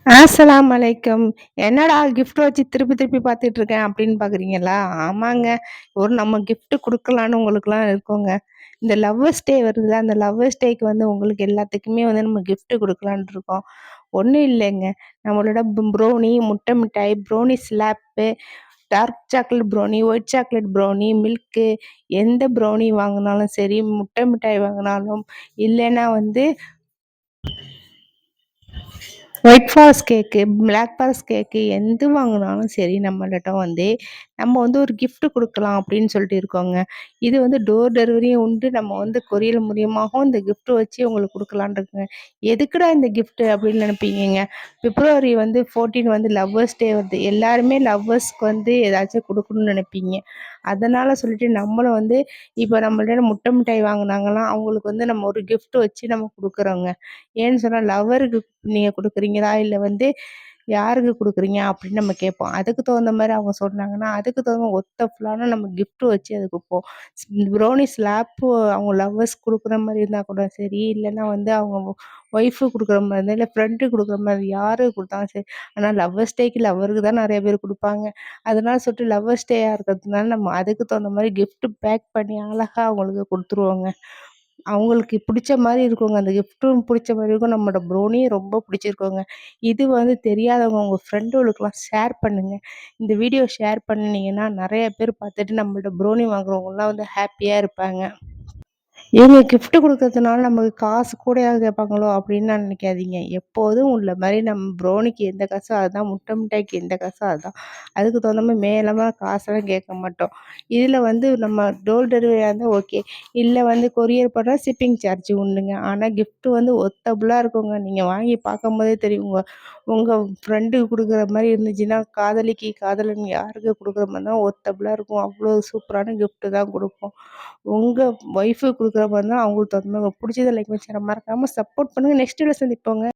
அஸ்ஸலாம் அலைக்கும். என்னடா கிஃப்ட் வச்சு திருப்பி திருப்பி பார்த்துட்டு இருக்கேன் அப்படின்னு பார்க்குறீங்களா? ஆமாங்க. நம்ம கிஃப்ட் குடுக்கலான்னு உங்களுக்குலாம் இருக்கோங்க. இந்த லவ்வர்ஸ் டே வருதுல்ல, அந்த லவ்வர்ஸ் டேக்கு உங்களுக்கு எல்லாத்துக்குமே நம்ம கிஃப்ட் குடுக்கலான்ட்டு இருக்கோம். ஒண்ணும் இல்லைங்க. நம்மளோட ப்ரௌனி, முட்டை மிட்டாய், brownie slab, dark chocolate brownie, white chocolate brownie, milk எந்த ப்ரௌனி வாங்குனாலும் சரி, முட்டை மிட்டாய் வாங்குனாலும், இல்லைன்னா white forest cake, black forest cake எது வாங்குனாலும் சரி நம்மள்ட்ட நம்ம ஒரு கிஃப்ட் குடுக்கலாம் அப்படின்னு சொல்லிட்டு இருக்கோங்க. இது டோர் டெலிவரியும் உண்டு. நம்ம கொரியர் மூலியமாகவும் இந்த கிஃப்ட் வச்சு உங்களுக்கு குடுக்கலான்னு இருக்குங்க. எதுக்குடா இந்த கிஃப்ட் அப்படின்னு நினைப்பீங்கங்க. பிப்ரவரி 14 லவ்வர்ஸ் டே வருது. எல்லாருமே லவ்வர்ஸ்க்கு ஏதாச்சும் குடுக்கணும்னு நினைப்பீங்க. அதனால சொல்லிட்டு நம்மளும் இப்போ நம்மள்ட்ட முட்டை மிட்டாய் வாங்குனாங்கன்னா, அவங்களுக்கு நம்ம ஒரு கிஃப்ட் வச்சு நம்ம குடுக்குறோங்க. ஏன்னு சொன்னா லவ்வருக்கு நீங்க குடுக்குறீங்களா? இல்ல யாருக்கு குடுக்குறீங்க? அப்படின்னு நம்ம கேட்போம். அதுக்கு தகுந்த மாரி அவங்க சொன்னாங்கன்னா, அதுக்கு தகுந்த ஒத்த ஃபுல்லான நம்ம கிஃப்ட் வச்சு அது குடுப்போம். ப்ரௌனி ஸ்லாப்பு அவங்க லவ்வர்ஸ் குடுக்குற மாரி இருந்தா கூட சரி, இல்லன்னா அவங்க ஒய்ஃப்க்கு குடுக்குற மாரி இருந்தா, இல்ல ஃப்ரெண்டுக்கு குடுக்குற மாரி யாருக்கு குடுத்தாலும் சரி. ஆனா லவ்வர்ஸ் டேக்கு லவ்வருக்கு தான் நெறைய பேர் குடுப்பாங்க. அதனால சொல்லிட்டு லவ்வர்ஸ் டேயா இருக்கிறதுனால நம்ம அதுக்கு தகுந்த மாரி கிஃப்ட் பேக் பண்ணி அழகா அவங்களுக்கு குடுத்துருவோங்க. அவங்களுக்கு பிடிச்ச மாரி இருக்குங்க. அந்த கிஃப்ட்டும் பிடிச்ச மாரி இருக்கும். நம்மளோட ப்ரௌனியும் ரொம்ப பிடிச்சிருக்குங்க. இது தெரியாதவங்க உங்க ஃப்ரெண்டுகளுக்கெல்லாம் ஷேர் பண்ணுங்க. இந்த வீடியோ ஷேர் பண்ணீங்கன்னா, நெறைய பேர் பார்த்துட்டு நம்மள்ட்ட ப்ரௌனி வாங்குறவங்கலாம் ஹேப்பியா இருப்பாங்க. இவங்க கிஃப்ட் குடுக்கறதுனால நமக்கு காசு கூடயா கேட்பாங்களோ அப்படின்னு நினைக்காதீங்க. எப்போதும் உள்ள மாரி நம்ம ப்ரௌனிக்கு எந்த காசோ அதுதான், முட்டை மிட்டாய்க்கு எந்த காசோ அதுதான். அதுக்கு தகுந்த மாரி மேலமா காசெல்லாம் கேட்க மாட்டோம். இதில நம்ம டோர் டெலிவரியா இருந்தா ஓகே. இல்ல கொரியர் பண்ணா ஷிப்பிங் சார்ஜ் உண்டுங்க. ஆனா கிஃப்ட் ஒர்த்தபுளா இருக்குங்க. நீங்க வாங்கி பார்க்கும்போதே தெரியும். உங்க உங்க ஃப்ரெண்டுக்கு குடுக்குற மாரி இருந்துச்சுன்னா, காதலிக்கு, காதலன் யாருக்கு குடுக்குற மாரி இருந்தாலும் ஒர்த்தபுளா இருக்கும். அவ்வளோ சூப்பரான கிஃப்ட் தான் குடுப்போம். உங்க ஒய்ஃப்க்கு குடுக்குற மாரி இருந்தா அவங்களுக்கு தகுந்த மாரி பிடிச்சத லைக் பண்ணி ஷேர் மறக்காம சப்போர்ட் பண்ணுங்க. நெக்ஸ்ட் வீடியோல சந்திப்போங்க.